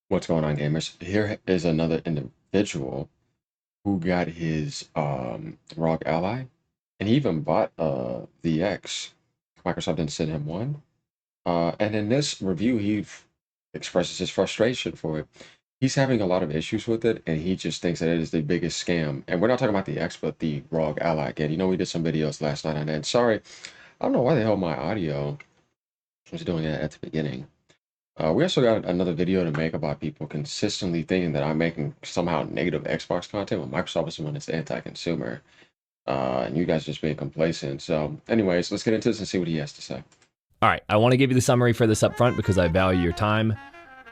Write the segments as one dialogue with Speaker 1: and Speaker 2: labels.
Speaker 1: What's going on, gamers? Here is another individual who got his ROG Ally, and he even bought VX. Microsoft didn't send him one. And in this review, he expresses his frustration for it. He's having a lot of issues with it, and he just thinks that it is the biggest scam. And we're not talking about the X, but the ROG Ally again. You know, we did some videos last night on that. And sorry, I don't know why the hell my audio was doing it at the beginning. We also got another video to make about people consistently thinking that I'm making somehow negative Xbox content when Microsoft is the one that's anti-consumer, and you guys just being complacent. So anyways, let's get into this and see what he has to say.
Speaker 2: All right, I want to give you the summary for this up front because I value your time.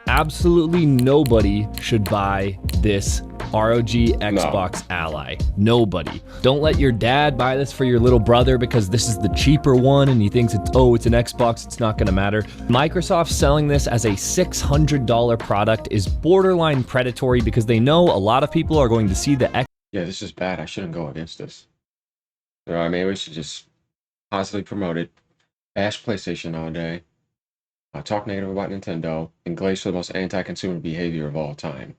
Speaker 2: Absolutely nobody should buy this ROG Xbox Ally. Nobody. Don't let your dad buy this for your little brother because this is the cheaper one and he thinks it's an Xbox, it's not going to matter. Microsoft selling this as a $600 product is borderline predatory because they know a lot of people are going to see the X.
Speaker 1: Yeah, this is bad. I shouldn't go against this. You know what I mean? We should just positively promote it, bash PlayStation all day, talk negative about Nintendo, and glaze for the most anti-consumer behavior of all time.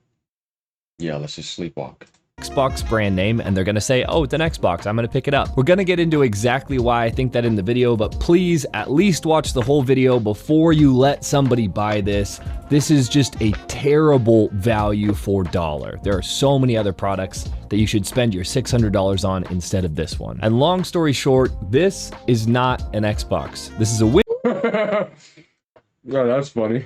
Speaker 1: Yeah, let's just sleepwalk.
Speaker 2: Xbox brand name and they're going to say, oh, it's an Xbox, I'm going to pick it up. We're going to get into exactly why I think that in the video, but please at least watch the whole video before you let somebody buy this. This is just a terrible value for dollar. There are so many other products that you should spend your $600 on instead of this one. And long story short, this is not an Xbox. This is a win.
Speaker 1: No, that's funny.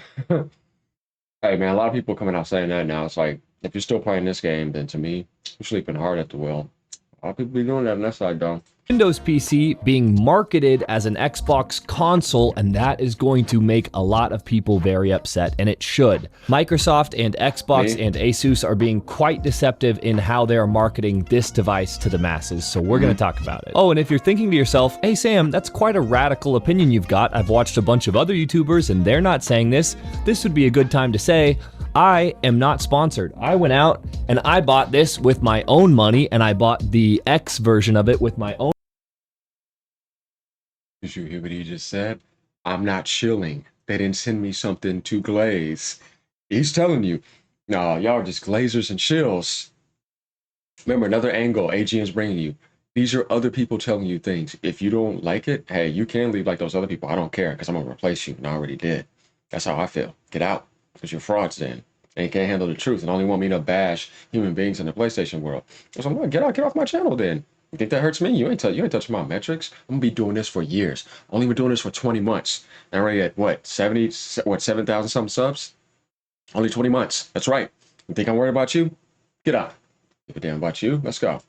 Speaker 1: Hey man, a lot of people coming out saying that now. It's like, if you're still playing this game, then to me, you're sleeping hard at the wheel. A lot of people be doing that on that side, though.
Speaker 2: Windows PC being marketed as an Xbox console, and that is going to make a lot of people very upset, and it should. Microsoft and Xbox and Asus are being quite deceptive in how they are marketing this device to the masses, so we're going to talk about it. Oh, and if you're thinking to yourself, hey Sam, that's quite a radical opinion you've got. I've watched a bunch of other YouTubers and they're not saying this. This would be a good time to say, I am not sponsored. I went out and I bought this with my own money, and I bought the X version of it with my own.
Speaker 1: Did you hear what he just said? I'm not shilling. They didn't send me something to glaze. He's telling you, no, y'all are just glazers and shills. Remember, another angle AGN's bringing you. These are other people telling you things. If you don't like it, hey, you can leave like those other people. I don't care because I'm going to replace you, and I already did. That's how I feel. Get out because you're frauds then. And you can't handle the truth and only want me to bash human beings in the PlayStation world. So I'm like, get off my channel then. You think that hurts me? You ain't touching my metrics. I'm gonna be doing this for years. Only been doing this for 20 months. Now already at what 7,000 something subs? Only 20 months. That's right. You think I'm worried about you? Get out. Give a damn about you. Let's go.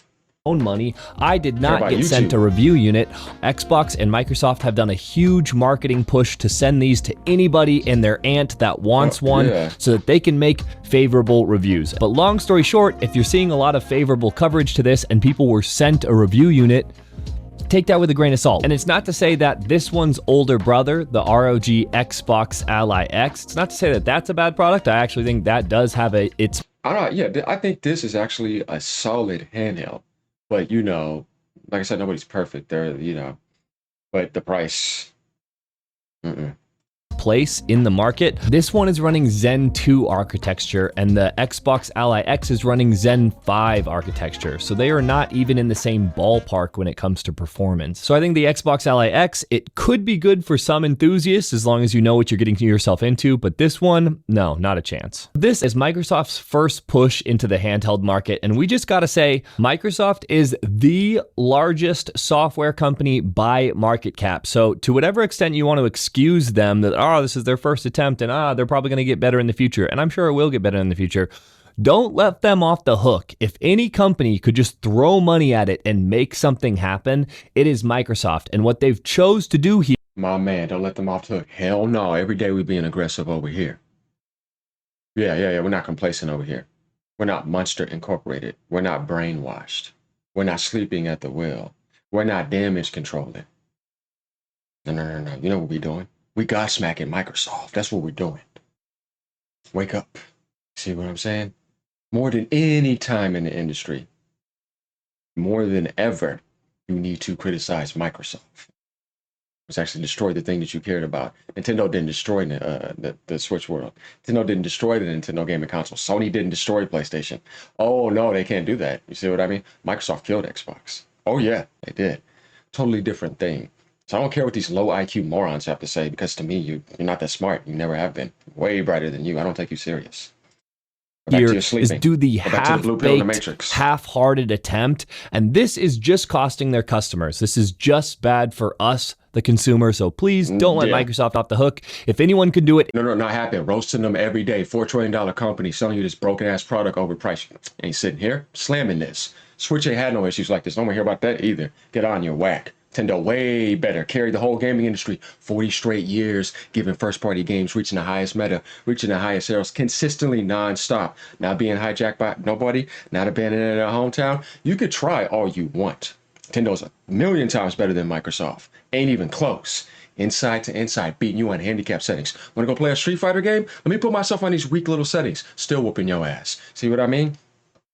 Speaker 2: Own money. I did not get sent a review unit. Xbox and Microsoft have done a huge marketing push to send these to anybody and their aunt that wants one so that they can make favorable reviews. But long story short, if you're seeing a lot of favorable coverage to this and people were sent a review unit, take that with a grain of salt. And it's not to say that this one's older brother, the ROG Xbox Ally X, it's not to say that that's a bad product. I actually think that does have its...
Speaker 1: I think this is actually a solid handheld. But, you know, like I said, nobody's perfect. They're, you know, but the price,
Speaker 2: place in the market. This one is running Zen 2 architecture and the Xbox Ally X is running Zen 5 architecture. So they are not even in the same ballpark when it comes to performance. So I think the Xbox Ally X, it could be good for some enthusiasts as long as you know what you're getting yourself into, but this one, no, not a chance. This is Microsoft's first push into the handheld market, and we just gotta say, Microsoft is the largest software company by market cap. So to whatever extent you want to excuse them that, oh, this is their first attempt and they're probably going to get better in the future. And I'm sure it will get better in the future. Don't let them off the hook. If any company could just throw money at it and make something happen, it is Microsoft. And what they've chose to do here.
Speaker 1: My man, don't let them off the hook. Hell no. Every day we're being aggressive over here. Yeah. We're not complacent over here. We're not Monster Incorporated. We're not brainwashed. We're not sleeping at the wheel. We're not damage controlling. No. You know what we're doing? We Godsmacking Microsoft. That's what we're doing. Wake up. See what I'm saying? More than any time in the industry, more than ever, you need to criticize Microsoft. was actually destroy the thing that you cared about. Nintendo didn't destroy the Switch world. Nintendo didn't destroy the Nintendo gaming console. Sony didn't destroy PlayStation. Oh no, they can't do that. You see what I mean? Microsoft killed Xbox. Oh yeah, they did. Totally different thing. So I don't care what these low IQ morons have to say, because to me, you're not that smart. You never have been. Way brighter than you. I don't take you serious. Go back to
Speaker 2: Here
Speaker 1: your
Speaker 2: is
Speaker 1: sleeping.
Speaker 2: do the
Speaker 1: Go back to the blue pill in the
Speaker 2: half-baked,
Speaker 1: Matrix.
Speaker 2: half-hearted attempt, and this is just costing their customers. This is just bad for us, the consumer, so please don't let
Speaker 1: Yeah.
Speaker 2: Microsoft off the hook. If anyone can do it,
Speaker 1: No, not happening. Roasting them every day. $4 trillion company selling you this broken ass product overpriced. Ain't sitting here slamming this. Switch ain't had no issues like this. Don't want to hear about that either. Get on your whack. Nintendo way better. Carried the whole gaming industry 40 straight years, giving first party games reaching the highest meta, reaching the highest sales consistently non-stop. Not being hijacked by nobody, not abandoned in their hometown. You could try all you want. Nintendo's a million times better than Microsoft. Ain't even close. Inside to inside, beating you on handicap settings. Want to go play a Street Fighter game? Let me put myself on these weak little settings. Still whooping your ass. See what I mean?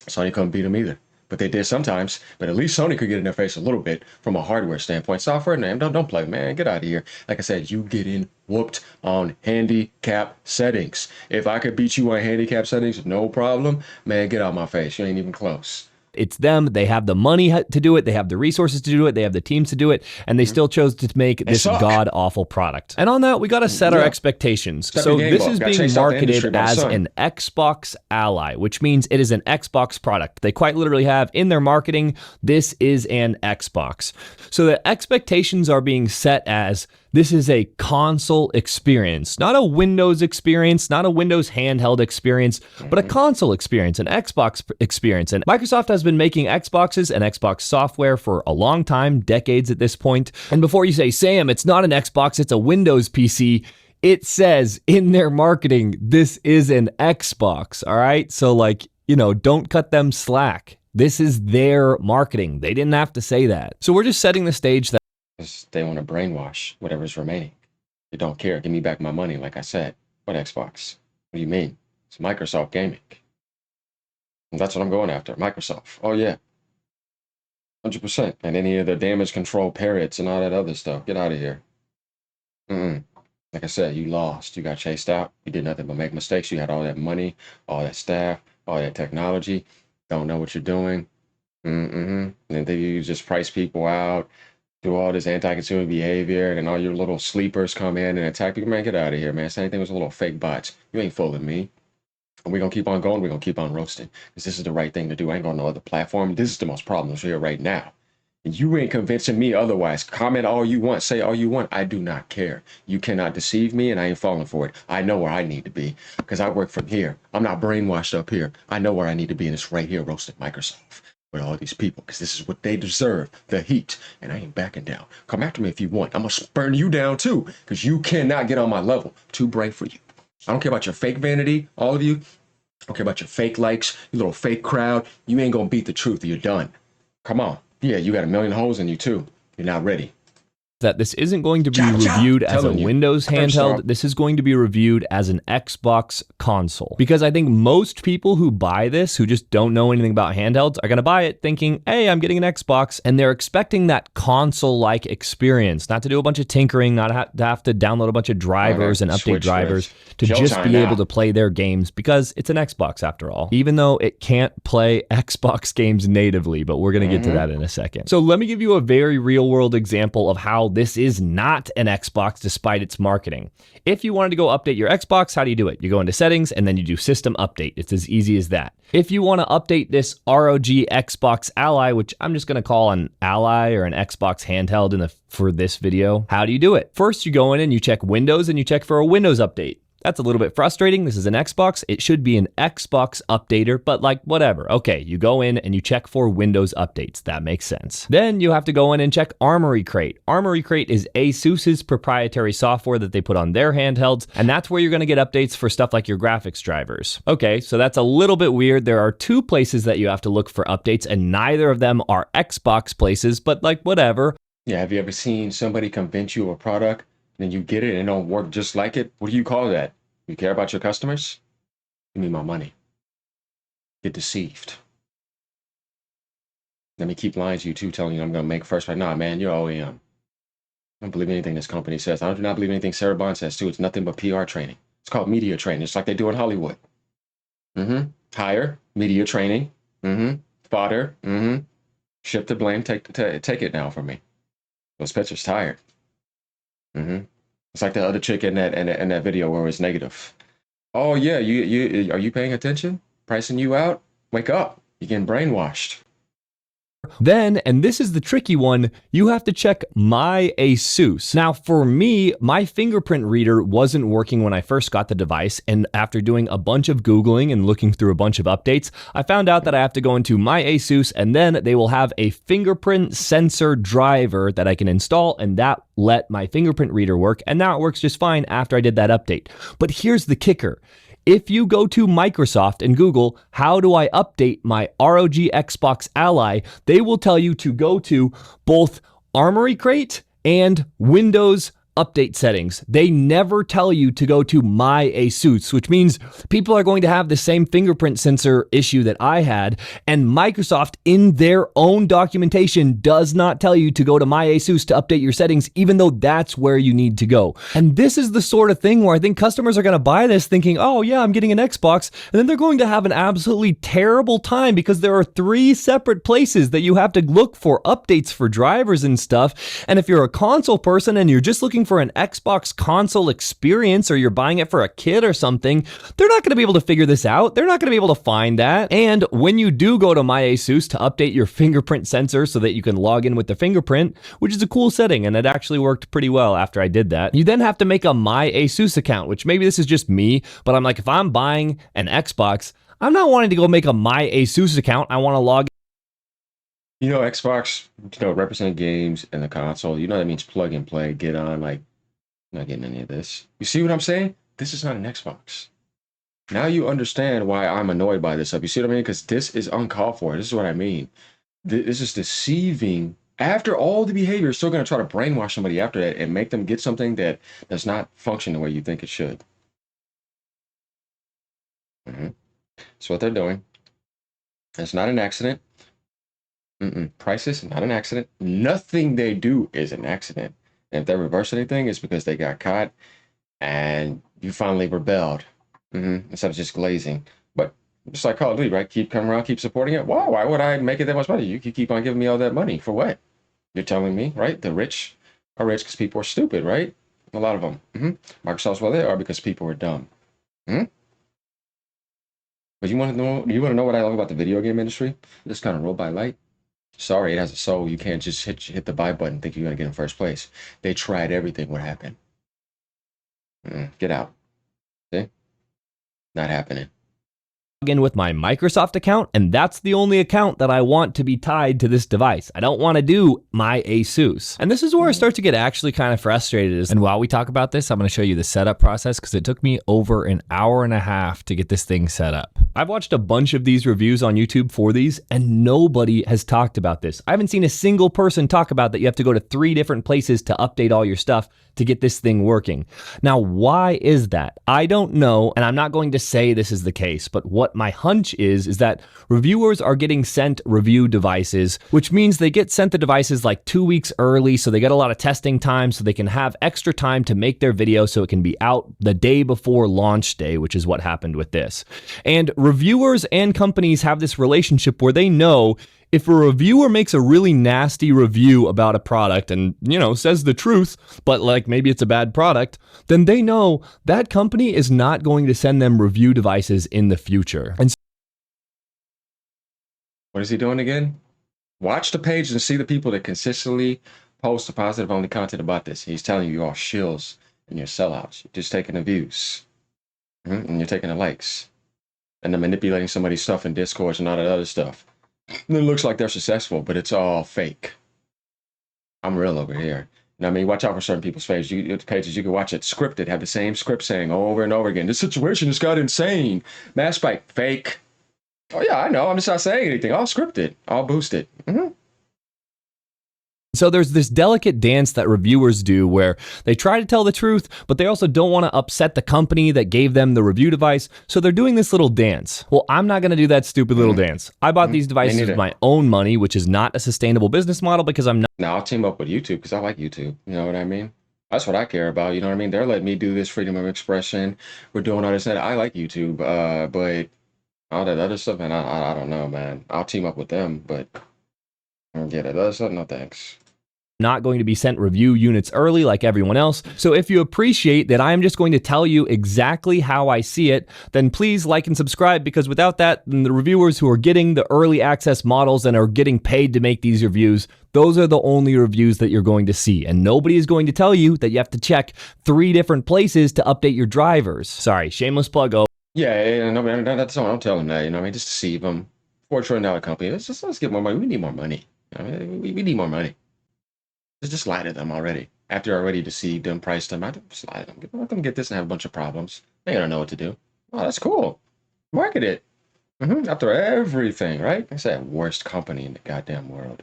Speaker 1: Sony couldn't beat them either. But they did sometimes. But at least Sony could get in their face a little bit from a hardware standpoint. Software, name, don't play, man. Get out of here. Like I said, you getting whooped on handicap settings. If I could beat you on handicap settings, no problem. Man, get out my face. You ain't even close.
Speaker 2: it's them. They have the money to do it. They have the resources to do it. They have the teams to do it. And they still chose to make this god awful product. And on that, we got to set our expectations. So this is being marketed as an Xbox Ally, which means it is an Xbox product. They quite literally have in their marketing, this is an Xbox. So the expectations are being set as this is a console experience, not a Windows experience, not a Windows handheld experience, but a console experience, an Xbox experience. And Microsoft has been making Xboxes and Xbox software for a long time, decades at this point. And before you say, Sam, it's not an Xbox, it's a Windows PC, it says in their marketing, this is an Xbox, all right? So like, you know, don't cut them slack. This is their marketing. They didn't have to say that. So we're just setting the stage that
Speaker 1: they want to brainwash whatever's remaining. They don't care. Give me back my money, like I said. What Xbox? What do you mean? It's Microsoft gaming. And that's what I'm going after. Microsoft. Oh, yeah. 100%. And any of the damage control parrots and all that other stuff. Get out of here. Like I said, you lost. You got chased out. You did nothing but make mistakes. You had all that money, all that staff, all that technology. Don't know what you're doing. And then you just price people out. Do all this anti-consumer behavior, and then all your little sleepers come in and attack people. Man, get out of here, man. Same thing with a little fake bots. You ain't fooling me. And we're going to keep on going. We're going to keep on roasting. Because this is the right thing to do. I ain't going to no other platform. This is the most problems here right now. And you ain't convincing me otherwise. Comment all you want. Say all you want. I do not care. You cannot deceive me, and I ain't falling for it. I know where I need to be. Because I work from here. I'm not brainwashed up here. I know where I need to be, and it's right here roasting Microsoft. With all these people, because this is what they deserve, the heat, and I ain't backing down. Come after me if you want. I'm gonna burn you down too, because you cannot get on my level. Too bright for you. I don't care about your fake vanity, all of you. I don't care about your fake likes, you little fake crowd. You ain't gonna beat the truth. You're done. Come on. Yeah, you got a million holes in you too. You're not ready.
Speaker 2: That this isn't going to be reviewed as a Windows handheld. This is going to be reviewed as an Xbox console. Because I think most people who buy this, who just don't know anything about handhelds, are going to buy it thinking, hey, I'm getting an Xbox. And they're expecting that console-like experience, not to do a bunch of tinkering, not to have to download a bunch of drivers and update drivers, to just be able to play their games, because it's an Xbox after all. Even though it can't play Xbox games natively, but we're going to get to that in a second. So let me give you a very real-world example of how this is not an Xbox despite its marketing. If you wanted to go update your Xbox, how do you do it? You go into settings and then you do system update. It's as easy as that. If you want to update this ROG Xbox Ally, which I'm just going to call an Ally or an Xbox handheld for this video, how do you do it? First, you go in and you check Windows and you check for a Windows update. That's a little bit frustrating. This is an Xbox. It should be an Xbox updater, but like whatever. Okay, you go in and you check for Windows updates. That makes sense. Then you have to go in and check Armory Crate. Armory Crate is ASUS's proprietary software that they put on their handhelds, and that's where you're going to get updates for stuff like your graphics drivers. Okay, so that's a little bit weird. There are two places that you have to look for updates, and neither of them are Xbox places, but like whatever.
Speaker 1: Yeah, have you ever seen somebody convince you of a product, then you get it and it don't work just like it? What do you call that? You care about your customers? Give me my money. Get deceived. Let me keep lying to you too, telling you I'm going to make first right now. Nah, man, you're OEM. don't believe anything this company says. I do not believe anything Sarah Bond says too. It's nothing but PR training. It's called media training. It's like they do in Hollywood. Hire, media training. Fodder. Shift the blame. Take it now from me. Those pictures tired. It's like the other chick in that video where it was negative. Oh yeah, you are you paying attention? Pricing you out? Wake up. You're getting brainwashed.
Speaker 2: Then, and this is the tricky one, you have to check My ASUS. Now, for me, my fingerprint reader wasn't working when I first got the device, and after doing a bunch of Googling and looking through a bunch of updates, I found out that I have to go into My ASUS, and then they will have a fingerprint sensor driver that I can install, and that let my fingerprint reader work, and now it works just fine after I did that update. But here's the kicker. If you go to Microsoft and Google, how do I update my ROG Xbox Ally, they will tell you to go to both Armory Crate and Windows update settings. They never tell you to go to My ASUS, which means people are going to have the same fingerprint sensor issue that I had, and Microsoft in their own documentation does not tell you to go to My ASUS to update your settings, even though that's where you need to go. And this is the sort of thing where I think customers are going to buy this thinking, oh yeah, I'm getting an Xbox, and then they're going to have an absolutely terrible time because there are 3 separate places that you have to look for updates for drivers and stuff. And if you're a console person and you're just looking for an Xbox console experience, or you're buying it for a kid or something, they're not going to be able to figure this out. They're not going to be able to find that. And when you do go to My ASUS to update your fingerprint sensor so that you can log in with the fingerprint, which is a cool setting, and it actually worked pretty well after I did that, you then have to make a My ASUS account, which maybe this is just me, but I'm like, if I'm buying an Xbox, I'm not wanting to go make a My ASUS account. I want to log
Speaker 1: Xbox, represent games and the console. That means plug and play, get on, like, I'm not getting any of this. You see what I'm saying? This is not an Xbox. Now you understand why I'm annoyed by this stuff. You see what I mean? Because this is uncalled for. This is what I mean. This is deceiving. After all the behavior, you're still going to try to brainwash somebody after that and make them get something that does not function the way you think it should. That's what they're doing. It's not an accident. Prices, not an accident. Nothing they do is an accident. And if they reverse anything, it's because they got caught and you finally rebelled. Instead of just glazing. But just like Call of Duty, right? Keep coming around, keep supporting it. Why would I make it that much money? You keep on giving me all that money. For what? You're telling me, right? The rich are rich because people are stupid, right? A lot of them. Microsoft's, well, they are because people are dumb. But you want to know what I love about the video game industry? This kind of roll by light. Sorry, it has a soul. You can't just hit the buy button and think you're going to get in first place. They tried everything. What happened? Get out. See? Not happening.
Speaker 2: in with my Microsoft account, and that's the only account that I want to be tied to this device. I don't want to do My ASUS. And this is where I start to get actually kind of frustrated. And while we talk about this, I'm going to show you the setup process because it took me over an hour and a half to get this thing set up. I've watched a bunch of these reviews on YouTube for these, and nobody has talked about this. I haven't seen a single person talk about that you have to go to 3 different places to update all your stuff to get this thing working. Now, why is that? I don't know, and I'm not going to say this is the case, but what my hunch is that reviewers are getting sent review devices, which means they get sent the devices like 2 weeks early, so they get a lot of testing time, so they can have extra time to make their video so it can be out the day before launch day, which is what happened with this. And reviewers and companies have this relationship where they know if a reviewer makes a really nasty review about a product and, says the truth, but like maybe it's a bad product, then they know that company is not going to send them review devices in the future. And
Speaker 1: what is he doing again? Watch the page and see the people that consistently post a positive only content about this. He's telling you all shills and you're sellouts. You're just taking the views. And you're taking the likes. And then manipulating somebody's stuff in Discord and all that other stuff. And it looks like they're successful, but it's all fake. I'm real over here. Watch out for certain people's pages. You can watch it scripted, have the same script saying over and over again, this situation has got insane. Mass spike, fake. Oh yeah, I know. I'm just not saying anything. All scripted, all boosted.
Speaker 2: So there's this delicate dance that reviewers do where they try to tell the truth, but they also don't want to upset the company that gave them the review device. So they're doing this little dance. Well, I'm not going to do that stupid little dance. I bought these devices with my own money, which is not a sustainable business model because I'm not.
Speaker 1: Now I'll team up with YouTube because I like YouTube. You know what I mean? That's what I care about. You know what I mean? They're letting me do this freedom of expression. We're doing all this. And I like YouTube, but all that other stuff, man, I don't know, man. I'll team up with them, but yeah, that other stuff, no thanks.
Speaker 2: Not going to be sent review units early like everyone else. So if you appreciate that I'm just going to tell you exactly how I see it, then please like and subscribe, because without that, then the reviewers who are getting the early access models and are getting paid to make these reviews, those are the only reviews that you're going to see. And nobody is going to tell you that you have to check 3 different places to update your drivers. Sorry, shameless plug.
Speaker 1: Yeah, no, man, that's all I'm telling them that, you know what I mean? Just deceive them. $4 trillion company. Let's get more money. We need more money. You know, we need more money. Just lie to them already. After you already deceived them, priced them, I just lie to them. Let them get this and have a bunch of problems. They don't know what to do. Oh, that's cool. Market it. After everything, right? It's that worst company in the goddamn world.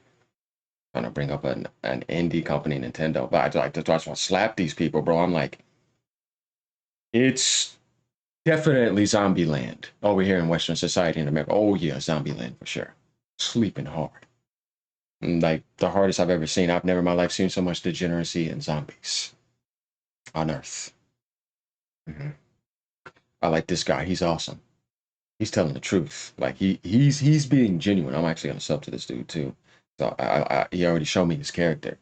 Speaker 1: Trying to bring up an indie company, Nintendo. But I just want to slap these people, bro. I'm like, it's definitely Zombieland over here in Western society in America. Oh yeah, Zombieland for sure. Sleeping hard. Like the hardest I've ever seen. I've never in my life seen so much degeneracy and zombies on Earth. I like this guy. He's awesome. He's telling the truth. Like he's being genuine. I'm actually gonna sub to this dude too. So he already showed me his character.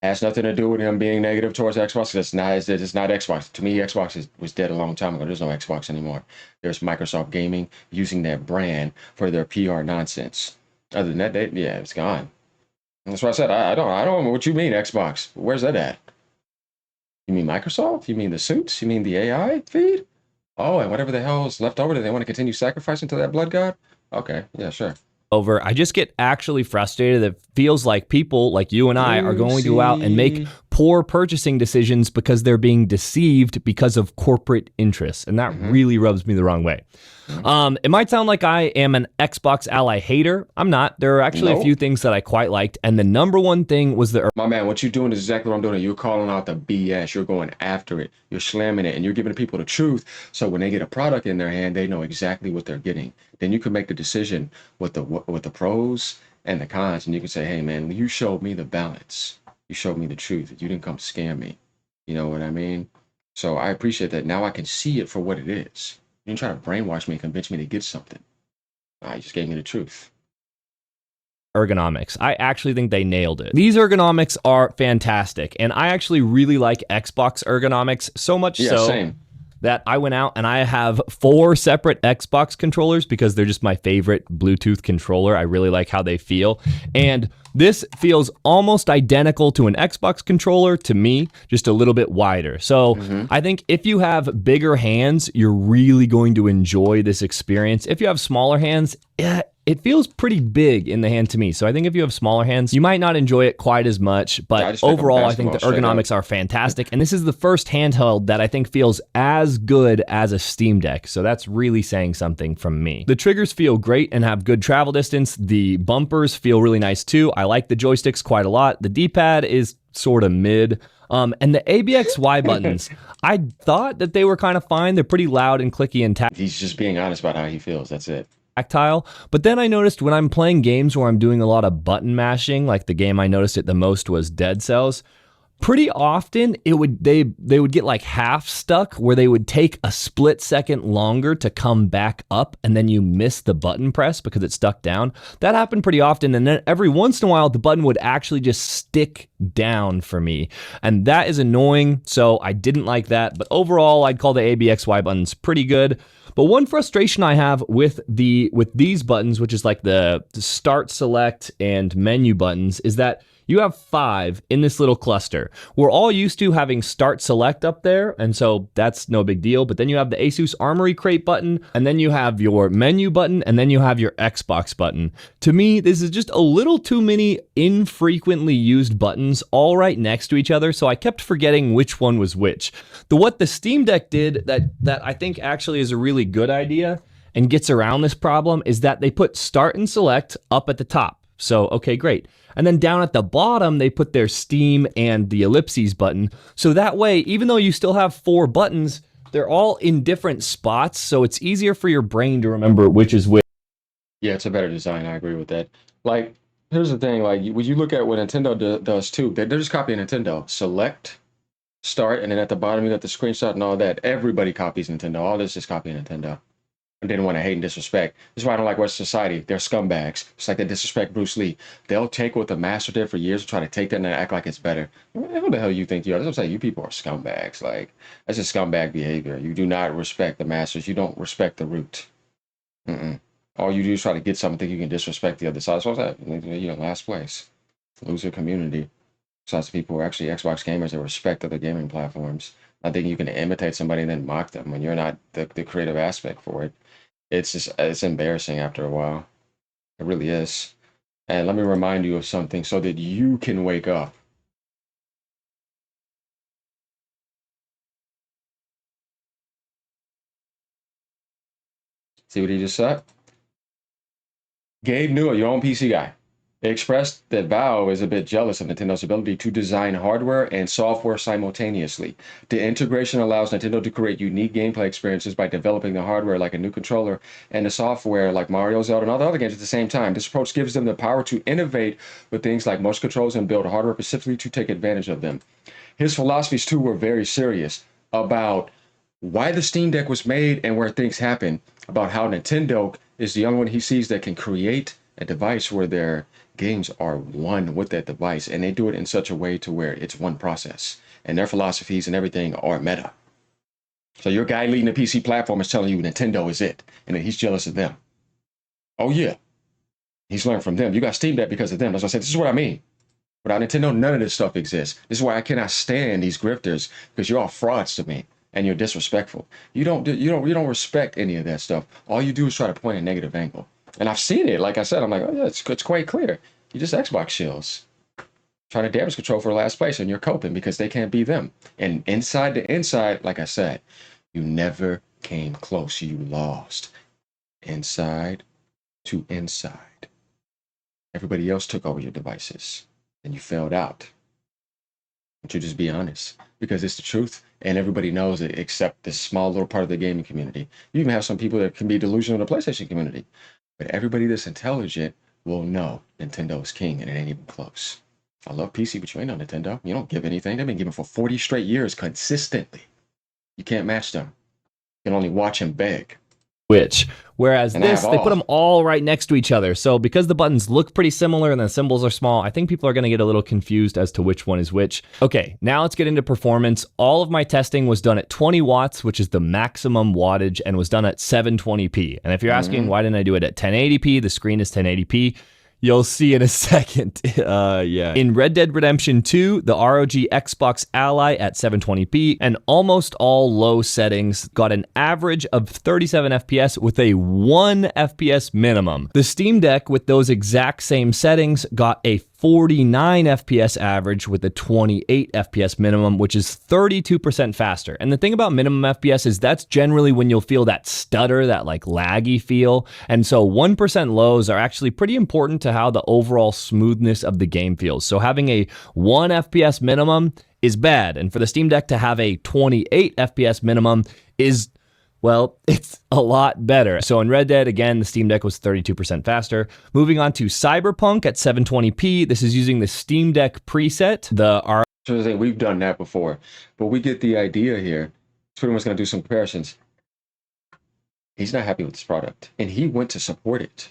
Speaker 1: Has nothing to do with him being negative towards Xbox. It's not Xbox. To me, Xbox was dead a long time ago. There's no Xbox anymore. There's Microsoft Gaming using their brand for their PR nonsense. Other than that, yeah, it's gone. That's what I said. I don't know what you mean, Xbox. Where's that at? You mean Microsoft? You mean the suits? You mean the AI feed? Oh, and whatever the hell is left over, do they want to continue sacrificing to that blood god? Okay, yeah, sure.
Speaker 2: Over, I just get actually frustrated. It feels like people like you and I are going to go out and make poor purchasing decisions because they're being deceived because of corporate interests. And that really rubs me the wrong way. It might sound like I am an Xbox Ally hater. I'm not. There are actually a few things that I quite liked. And the number one thing was the...
Speaker 1: My man, what you're doing is exactly what I'm doing. You're calling out the BS. You're going after it. You're slamming it. And you're giving people the truth. So when they get a product in their hand, they know exactly what they're getting. Then you can make the decision with the pros and the cons. And you can say, hey, man, you showed me the balance. You showed me the truth. You didn't come scam me. You know what I mean? So I appreciate that. Now I can see it for what it is. You didn't try to brainwash me and convince me to get something. You just gave me the truth.
Speaker 2: Ergonomics. I actually think they nailed it. These ergonomics are fantastic. And I actually really like Xbox ergonomics so much
Speaker 1: same.
Speaker 2: That I went out and I have 4 separate Xbox controllers because they're just my favorite Bluetooth controller. I really like how they feel. And this feels almost identical to an Xbox controller to me, just a little bit wider. So I think if you have bigger hands, you're really going to enjoy this experience. If you have smaller hands, it feels pretty big in the hand to me. So I think if you have smaller hands, you might not enjoy it quite as much. But overall, I think the ergonomics are fantastic. And this is the first handheld that I think feels as good as a Steam Deck. So that's really saying something from me. The triggers feel great and have good travel distance. The bumpers feel really nice too. I like the joysticks quite a lot. The D-pad is sort of mid. And the ABXY buttons, I thought that they were kind of fine. They're pretty loud and clicky and
Speaker 1: He's just being honest about how he feels. That's it.
Speaker 2: Tactile. But then I noticed when I'm playing games where I'm doing a lot of button mashing, like the game I noticed it the most was Dead Cells, pretty often they would get like half stuck where they would take a split second longer to come back up and then you miss the button press because it's stuck down. That happened pretty often, and then every once in a while the button would actually just stick down for me, and that is annoying, so I didn't like that. But overall, I'd call the ABXY buttons pretty good. But one frustration I have with these buttons, which is like the start, select, and menu buttons, is that you have 5 in this little cluster. We're all used to having start select up there, and so that's no big deal. But then you have the Asus Armory Crate button, and then you have your menu button, and then you have your Xbox button. To me, this is just a little too many infrequently used buttons all right next to each other, so I kept forgetting which one was which. What the Steam Deck did that I think actually is a really good idea and gets around this problem is that they put start and select up at the top. So, okay, great. And then down at the bottom, they put their Steam and the ellipses button. So that way, even though you still have 4 buttons, they're all in different spots. So it's easier for your brain to remember which is which.
Speaker 1: Yeah, it's a better design. I agree with that. Like, here's the thing. Like, when you look at what Nintendo does too, they're just copying Nintendo. Select, start, and then at the bottom you got the screenshot and all that. Everybody copies Nintendo. All this is copying Nintendo. I didn't want to hate and disrespect. This is why I don't like Western society. They're scumbags. It's like they disrespect Bruce Lee. They'll take what the master did for years and try to take that and act like it's better. Who the hell you think you are? That's what I'm saying. You people are scumbags. Like, that's just scumbag behavior. You do not respect the masters. You don't respect the root. Mm-mm. All you do is try to get something, think you can disrespect the other side. So what's that? Last place. Loser community. Besides the people who are actually Xbox gamers that respect other gaming platforms. I think you can imitate somebody and then mock them when you're not the creative aspect for it. It's embarrassing after a while. It really is. And let me remind you of something so that you can wake up. See what he just said? Gabe Newell, your own PC guy, expressed that Valve is a bit jealous of Nintendo's ability to design hardware and software simultaneously. The integration allows Nintendo to create unique gameplay experiences by developing the hardware like a new controller and the software like Mario, Zelda, and all the other games at the same time. This approach gives them the power to innovate with things like motion controls and build hardware specifically to take advantage of them. His philosophies, too, were very serious about why the Steam Deck was made and where things happen, about how Nintendo is the only one he sees that can create a device where their games are one with that device, and they do it in such a way to where it's one process, and their philosophies and everything are meta. So your guy leading the PC platform is telling you Nintendo is it, and that he's jealous of them. Oh yeah, he's learned from them. You got Steam Deck because of them. That's what I said. This is what I mean. Without Nintendo, none of this stuff exists. This is why I cannot stand these grifters, because you're all frauds to me and you're disrespectful. You don't respect any of that stuff. All you do is try to point a negative angle. And I've seen it. Like I said, I'm like, oh yeah, it's quite clear. You just Xbox shills trying to damage control for last place, and you're coping because they can't be them. And inside to inside, like I said, you never came close. You lost. Inside to inside. Everybody else took over your devices, and you failed out. But you just be honest, because it's the truth, and everybody knows it except this small little part of the gaming community. You even have some people that can be delusional in the PlayStation community. But everybody that's intelligent will know Nintendo is king, and it ain't even close. I love PC, but you ain't no Nintendo. You don't give anything. They've been giving for 40 straight years consistently. You can't match them. You can only watch and beg.
Speaker 2: Which, whereas
Speaker 1: And
Speaker 2: this, they put them all right next to each other. So because the buttons look pretty similar and the symbols are small, I think people are going to get a little confused as to which one is which. Okay, now let's get into performance. All of my testing was done at 20 watts, which is the maximum wattage, and was done at 720p. And if you're asking why didn't I do it at 1080p, the screen is 1080p. You'll see in a second. Yeah. In Red Dead Redemption 2, the ROG Xbox Ally at 720p and almost all low settings got an average of 37 FPS with a 1 FPS minimum. The Steam Deck with those exact same settings got a 49 FPS average with a 28 FPS minimum, which is 32% faster. And the thing about minimum FPS is that's generally when you'll feel that stutter, that like laggy feel. And so 1% lows are actually pretty important to how the overall smoothness of the game feels. So having a 1 FPS minimum is bad. And for the Steam Deck to have a 28 FPS minimum is, well, it's a lot better. So in Red Dead, again, the Steam Deck was 32% faster. Moving on to Cyberpunk at 720p. This is using the Steam Deck preset.
Speaker 1: We've done that before, but we get the idea here. It's pretty much going to do some comparisons. He's not happy with this product, and he went to support it.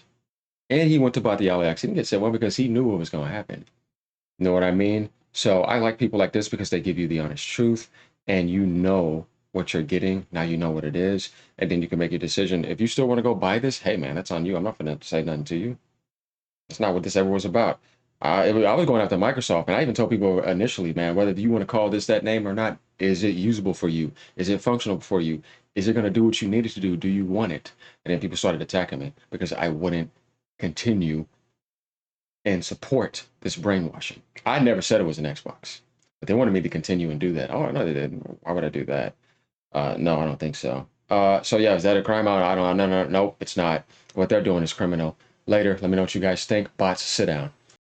Speaker 1: And he went to buy the LAX. He didn't get said one because he knew what was going to happen. You know what I mean? So I like people like this because they give you the honest truth, and you know what you're getting. Now you know what it is, and then you can make your decision. If you still want to go buy this, hey man, that's on you. I'm not going to say nothing to you. That's not what this ever was about. I was going after Microsoft, and I even told people initially, man, whether you want to call this that name or not, is it usable for you? Is it functional for you? Is it going to do what you need it to do? Do you want it? And then people started attacking me because I wouldn't continue and support this brainwashing. I never said it was an Xbox, but they wanted me to continue and do that. Oh, no, they didn't. Why would I do that? No, I don't think so. So yeah, is that a crime? I don't know. No, it's not. What they're doing is criminal. Later, let me know what you guys think. Bots, sit down.